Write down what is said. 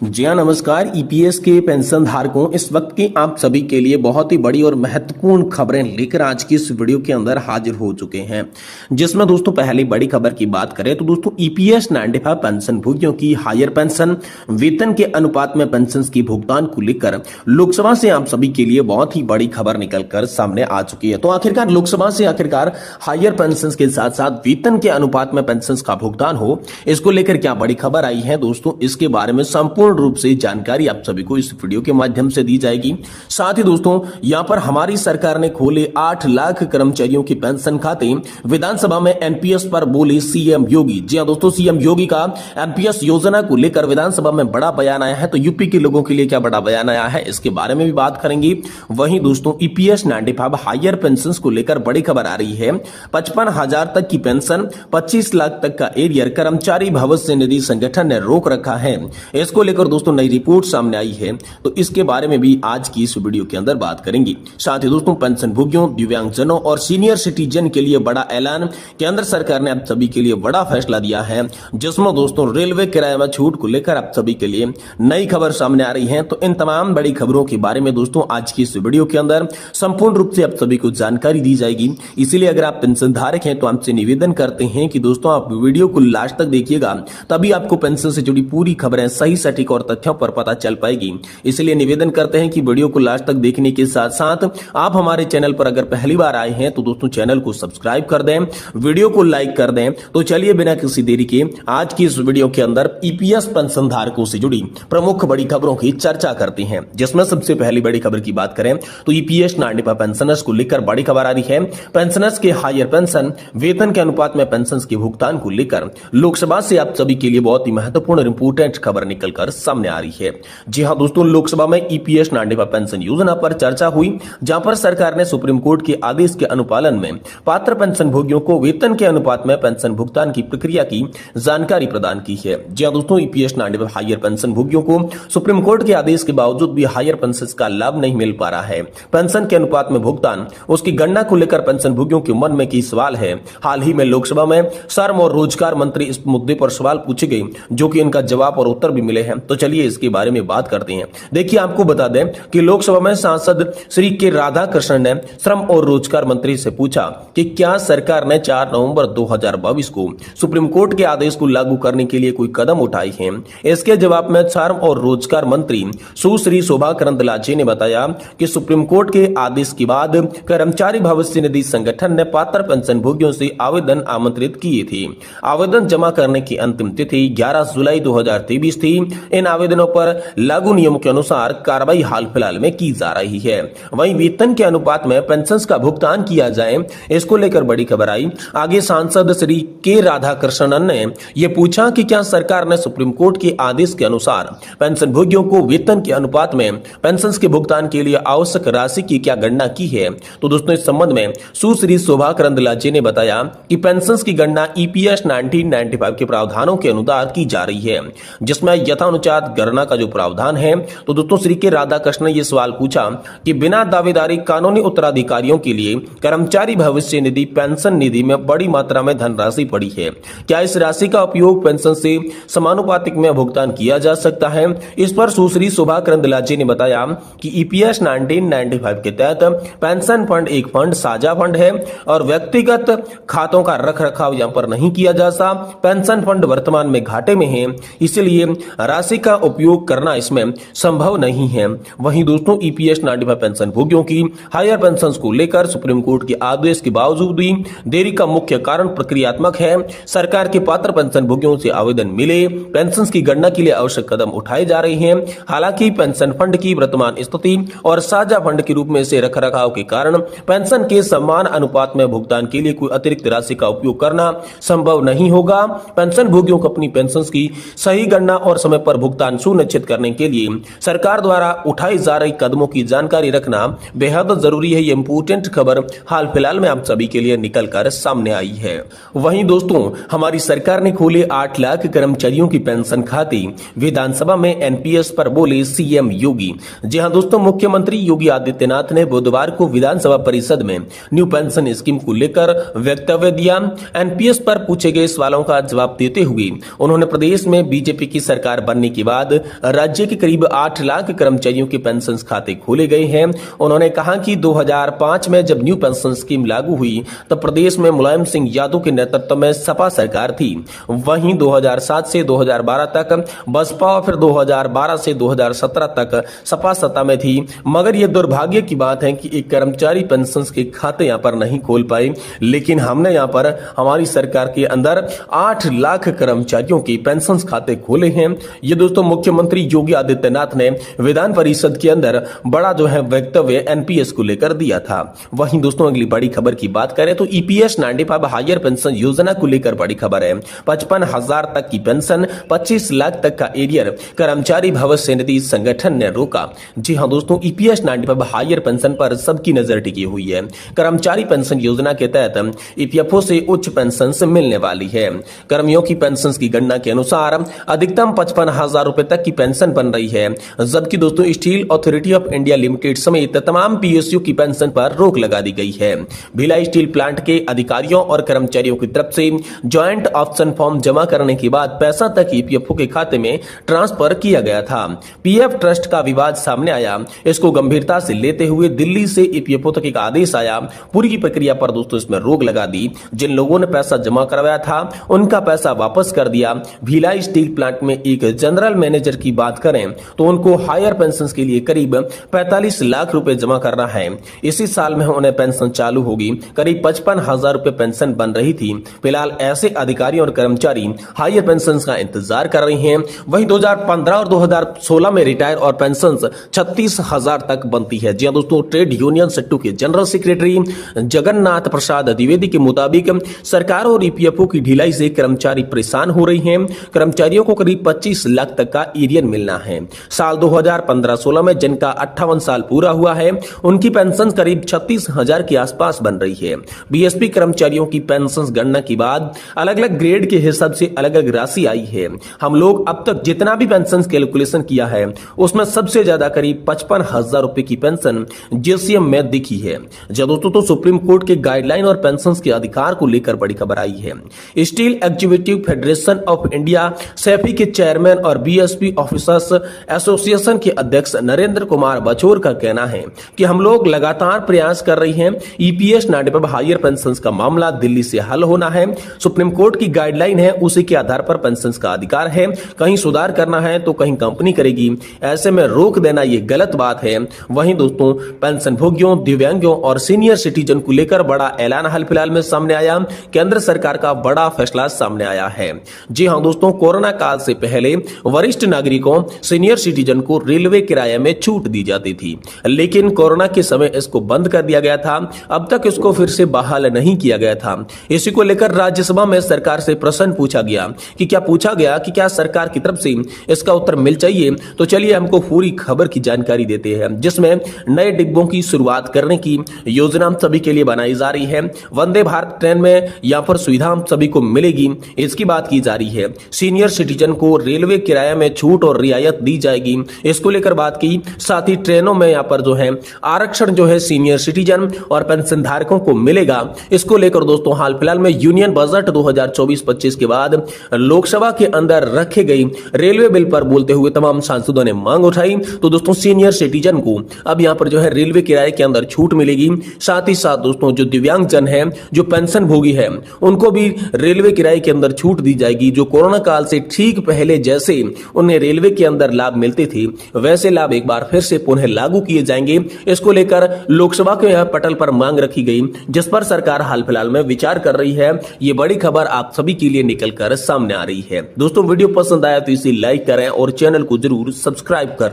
जी हाँ, नमस्कार। ईपीएस के पेंशन धारकों, इस वक्त की आप सभी के लिए बहुत ही बड़ी और महत्वपूर्ण खबरें लेकर आज की इस वीडियो के अंदर हाजिर हो चुके हैं। जिसमें दोस्तों पहली बड़ी खबर की बात करें तो दोस्तों ईपीएस 95 पेंशन भोगियों की हायर पेंशन वेतन के अनुपात में पेंशन की भुगतान को लेकर लोकसभा से आप सभी के लिए बहुत ही बड़ी खबर निकलकर सामने आ चुकी है। तो आखिरकार लोकसभा से हायर पेंशन के साथ साथ वेतन के अनुपात में पेंशन का भुगतान हो, इसको लेकर क्या बड़ी खबर आई है दोस्तों, इसके बारे में संपूर्ण रूप से जानकारी आप सभी को इस वीडियो के माध्यम से दी जाएगी। साथ ही दोस्तों यहां पर हमारी सरकार ने खोले 8 लाख कर्मचारियों की पेंशन खाते, विधानसभा में एनपीएस पर बोले सीएम योगी। जी हां दोस्तों, सीएम योगी का एनपीएस योजना को लेकर विधानसभा में बड़ा बयान आया है। तो यूपी के लोगों के लिए क्या बड़ा बयान आया है, इसके बारे में भी बात करेंगे। वहीं दोस्तों ईपीएस 95 हायर पेंशन को लेकर बड़ी खबर आ रही है। 55,000 तक की पेंशन, 25 लाख तक का एरियर कर्मचारी भविष्य निधि संगठन ने रोक रखा है। इसको लेकर दोस्तों नई रिपोर्ट सामने आई है, तो इसके बारे में भी आज की इस वीडियो के अंदर बात करेंगे। साथ ही दोस्तों पेंशन भोगियों, दिव्यांगजनों और सीनियर सिटीजन के लिए बड़ा ऐलान, केंद्र सरकार ने आप सभी के लिए बड़ा फैसला दिया है, जिसमें दोस्तों रेलवे किराए में छूट को लेकर आप सभी के लिए नई खबर सामने आ रही है। तो इन तमाम बड़ी खबरों के बारे में दोस्तों आज की इस वीडियो के अंदर संपूर्ण रूप से आप सभी को जानकारी दी जाएगी। इसीलिए अगर आप पेंशन धारक हैं तो आपसे निवेदन करते हैं कि दोस्तों आप वीडियो को लास्ट तक देखिएगा, तभी आपको पेंशन से जुड़ी पूरी खबरें सही सटीक और तथ्यों पर पता चल पाएगी। इसलिए निवेदन करते हैं कि वीडियो को लास्ट तक देखने के साथ साथ आप हमारे चैनल पर अगर पहली बार आए हैं तो दोस्तों चैनल को सब्सक्राइब कर दें, वीडियो को लाइक कर दें। तो चलिए बिना किसी देरी के आज की इस वीडियो के अंदर ईपीएस पेंशन धारकों से जुड़ी प्रमुख बड़ी खबरों की चर्चा करते हैं। जिसमें सबसे पहली बड़ी खबर की बात करें तो ईपीएस 95 पेंशनर्स को लेकर बड़ी खबर आ रही है। पेंशनर्स के हायर पेंशन वेतन के अनुपात में पेंशन के भुगतान को लेकर लोकसभा से आप सभी के लिए बहुत ही महत्वपूर्ण इंपोर्टेंट खबर निकलकर सामने आ रही है। जी हां दोस्तों, लोकसभा में ईपीएस 95 पेंशन योजना पर चर्चा हुई, जहां पर सरकार ने सुप्रीम कोर्ट के आदेश के अनुपालन में पात्र पेंशन भोगियों को वेतन के अनुपात में पेंशन भुगतान की प्रक्रिया की जानकारी प्रदान की है। जी हां दोस्तों, ईपीएस 95 हायर पेंशन भोगियों को सुप्रीम कोर्ट के आदेश के बावजूद भी हायर पेंशन का लाभ नहीं मिल पा रहा है। पेंशन के अनुपात में भुगतान, उसकी गणना को लेकर पेंशन भोगियों के मन में की सवाल है। हाल ही में लोकसभा में श्रम और रोजगार मंत्री इस मुद्दे पर सवाल पूछे गए, जो कि इनका जवाब और उत्तर भी मिले हैं। तो चलिए इसके बारे में बात करते हैं। देखिए, आपको बता दें कि लोकसभा में सांसद श्री के राधाकृष्णन ने श्रम और रोजगार मंत्री से पूछा कि क्या सरकार ने 4 नवंबर 2022 को सुप्रीम कोर्ट के आदेश को लागू करने के लिए कोई कदम उठाए हैं। इसके जवाब में श्रम और रोजगार मंत्री सुश्री शोभा करंदलाजे ने बताया कि सुप्रीम कोर्ट के आदेश के बाद कर्मचारी भविष्य निधि संगठन ने पात्र पेंशन भोगियों से आवेदन आमंत्रित किए थे। आवेदन जमा करने की अंतिम तिथि 11 जुलाई 2023 थी। इन आवेदनों पर लागू नियमों के अनुसार कार्रवाई हाल फिलहाल में की जा रही है। वहीं वेतन के अनुपात में पेंशन का भुगतान किया जाए, इसको लेकर बड़ी खबर आई। आगे सांसद श्री के राधाकृष्णन ने यह पूछा कि क्या सरकार ने सुप्रीम कोर्ट के आदेश के अनुसार पेंशन भोगियों को वेतन के अनुपात में पेंशन के भुगतान के लिए आवश्यक राशि की क्या गणना की है। तो दोस्तों इस संबंध में सुश्री शोभा करंदलाजे ने बताया कि पेंशन की गणना ईपीएस 1995 के प्रावधानों के अनुसार की जा रही है, जिसमें यथानुसार गणना का जो प्रावधान है। तो दोस्तों श्री के राधाकृष्णन ने यह सवाल पूछा कि बिना दावेदारी कानूनी उत्तराधिकारियों के लिए कर्मचारी भविष्य निधि पेंशन निधि में बड़ी मात्रा में धनराशि पड़ी है, क्या इस राशि का उपयोग पेंशन से समानुपातिक में भुगतान किया जा सकता है। इस पर सुश्री शोभा करंदलाजे ने बताया कि ईपीएस 1995 के तहत पेंशन फंड एक फंड साझा फंड है और व्यक्तिगत खातों का रखरखाव यहां पर नहीं किया जाता। पेंशन फंड वर्तमान में घाटे में है, इसलिए राशि का उपयोग करना इसमें संभव नहीं है। वहीं दोस्तों ईपीएस 95 पेंशन भोगियों की हायर पेंशन को लेकर सुप्रीम कोर्ट के आदेश के बावजूद भी देरी का मुख्य कारण प्रक्रियात्मक है। सरकार के पात्र पेंशन भोगियों से आवेदन मिले, पेंशन की गणना के लिए आवश्यक कदम उठाए जा रहे हैं। हालांकि पेंशन फंड की वर्तमान स्थिति और साझा फंड के रूप में से रखरखाव के कारण पेंशन के समान अनुपात में भुगतान के लिए कोई अतिरिक्त राशि का उपयोग करना संभव नहीं होगा। पेंशन भोगियों को अपनी पेंशन की सही गणना और समय पर भुगतान सुनिश्चित करने के लिए सरकार द्वारा उठाई जा रही कदमों की जानकारी रखना बेहद जरूरी है। ये इंपोर्टेंट खबर हाल फिलहाल में आप सभी के लिए निकलकर सामने आई है। वहीं दोस्तों हमारी सरकार ने खोले 8 लाख कर्मचारियों की पेंशन खाते, विधानसभा में एनपीएस पर बोले सीएम योगी। जी हां दोस्तों, मुख्यमंत्री योगी आदित्यनाथ ने बुधवार को विधानसभा परिषद में न्यू पेंशन स्कीम को लेकर वक्तव्य दिया। एनपीएस पर पूछे गए सवालों का जवाब देते हुए उन्होंने प्रदेश में बीजेपी की सरकार बनने के बाद राज्य के करीब 8 लाख कर्मचारियों के पेंशन खाते खोले गए हैं। उन्होंने कहा कि 2005 में जब न्यू पेंशन स्कीम लागू हुई तब प्रदेश में मुलायम सिंह यादव के नेतृत्व में सपा सरकार थी। वहीं 2007 से 2012 तक बसपा और फिर 2012 से 2017 तक सपा सत्ता में थी। मगर यह दुर्भाग्य की बात है कि एक कर्मचारी पेंशन के खाते यहां पर नहीं खोल पाए, लेकिन हमने यहां पर हमारी सरकार के अंदर 8 लाख कर्मचारियों की पेंशन खाते खोले हैं। ये दोस्तों मुख्यमंत्री योगी आदित्यनाथ ने विधान परिषद के अंदर बड़ा जो है वक्तव्य एनपीएस को लेकर दिया था। वहीं दोस्तों अगली बड़ी खबर की बात करें तो ईपीएस 95 हायर पेंशन योजना को लेकर बड़ी खबर है। 55,000 तक की पेंशन, 25 लाख तक का एरियर कर्मचारी भविष्य निधि संगठन ने रोका। जी हां दोस्तों, ईपीएस 95 हायर पेंशन पर सबकी नजर टिकी हुई है। कर्मचारी पेंशन योजना के तहत ईपीएफओ से उच्च पेंशन मिलने वाली है। कर्मियों की पेंशन की गणना के अनुसार अधिकतम 55,000 रुपए तक की पेंशन बन रही है, जबकि दोस्तों steel authority of India limited समेत तमाम पीएसयू की पेंशन पर रोक लगा दी गई है। भिलाई स्टील प्लांट के अधिकारियों और कर्मचारियों की तरफ से ज्वाइंट ऑप्शन फॉर्म जमा करने के बाद पैसा तक ईपीएफओ के खाते में ट्रांसफर किया गया था। पीएफ ट्रस्ट का विवाद सामने आया। इसको गंभीरता से लेते हुए दिल्ली से ईपीएफओ तक एक आदेश आया। पूरी प्रक्रिया पर दोस्तों इसमें रोक लगा दी। जिन लोगों ने पैसा जमा करवाया था उनका पैसा वापस कर दिया। भिलाई स्टील प्लांट में एक जनरल मैनेजर की बात करें तो उनको हायर पेंशन के लिए करीब 45 लाख रुपए जमा करना है। इसी साल में उन्हें पेंशन चालू होगी। करीब 55,000 रुपए पेंशन बन रही थी। फिलहाल ऐसे अधिकारी और कर्मचारी हायर पेंशन का इंतजार कर रहे हैं। वहीं 2015 और 2016 में रिटायर और पेंशन 36,000 तक बनती है। जी दोस्तों, ट्रेड यूनियन सट्टू के जनरल सेक्रेटरी जगन्नाथ प्रसाद द्विवेदी के मुताबिक सरकार और ईपीएफओ की ढिलाई से कर्मचारी परेशान हो रही हैं। कर्मचारियों को करीब 25 लाख तक का एरियर मिलना है। साल 2015-16 में जिनका 58 साल पूरा हुआ है उनकी पेंशन करीब 36,000 के आसपास बन रही है। बीएसपी कर्मचारियों की पेंशन गणना के बाद अलग अलग ग्रेड के हिसाब से अलग अलग राशि आई है। हम लोग अब तक जितना भी पेंशन कैलकुलेशन किया है उसमें सबसे ज्यादा करीब 55,000 रुपए की पेंशन जेसीएम में दिखी है। दोस्तों तो सुप्रीम कोर्ट के गाइडलाइन और पेंशन के अधिकार को लेकर बड़ी खबर आई है। Steel executive federation of India Saifee के चेयरमैन और बीएसपी ऑफिसर्स एसोसिएशन के अध्यक्ष नरेंद्र कुमार बछोर का कहना है कि हम लोग लगातार प्रयास कर रही हैं। ईपीएस 95 हायर पेंशन का मामला दिल्ली से हल होना है। सुप्रीम कोर्ट की गाइडलाइन है, उसी के आधार पर पेंशन का अधिकार है। कहीं सुधार करना है तो कहीं कंपनी करेगी। ऐसे में रोक देना यह गलत बात है। वहीं दोस्तों पेंशन भोगियों, दिव्यांगों और सीनियर सिटीजन को लेकर बड़ा ऐलान हाल फिलहाल में सामने आया। केंद्र सरकार का बड़ा फैसला सामने आया है। जी हां दोस्तों, कोरोना काल से पहले वरिष्ठ नागरिकों, सीनियर सिटीजन को रेलवे किराए में छूट दी जाती थी, लेकिन कोरोना के समय इसको बंद कर दिया गया था। अब तक इसको फिर से बहाल नहीं किया गया था। इसी को लेकर राज्यसभा में सरकार से प्रश्न पूछा गया कि क्या सरकार की तरफ से इसका उत्तर मिल चाहिए। तो चलिए हमको पूरी खबर की जानकारी देते हैं, जिसमें नए डिब्बों की शुरुआत करने की योजना सभी के लिए बनाई जा रही है। वंदे भारत ट्रेन में यहां पर सुविधा सभी को मिलेगी, इसकी बात की जा रही है। सीनियर सिटीजन को रेलवे किराया में छूट और रियायत दी जाएगी, इसको लेकर बात की। साथ ही ट्रेनों में यहां पर जो है आरक्षण जो है सीनियर सिटीजन और पेंशन धारकों को मिलेगा। इसको लेकर दोस्तों हाल फिलहाल में यूनियन बजट 2024-25 के बाद लोकसभा के अंदर रखे गई रेलवे बिल पर बोलते हुए तमाम सांसदों ने मांग उठाई। तो दोस्तों सीनियर सिटीजन को अब यहां पर जो है रेलवे किराए के अंदर छूट मिलेगी। साथ ही साथ दोस्तों जो दिव्यांग जन है, जो पेंशन भोगी है, उनको भी रेलवे किराए के अंदर छूट दी जाएगी। जो कोरोना काल से ठीक पहले जैसे उन्हें रेलवे के अंदर लाभ मिलते थे वैसे लाभ एक बार फिर से पुनः लागू किए जाएंगे। इसको लेकर लोकसभा के यह पटल पर मांग रखी गई, जिस पर सरकार हाल फिलहाल में विचार कर रही है। ये बड़ी खबर आप सभी के लिए निकलकर सामने आ रही है। दोस्तों वीडियो पसंद आया तो इसे लाइक करें और चैनल को जरूर सब्सक्राइब करें।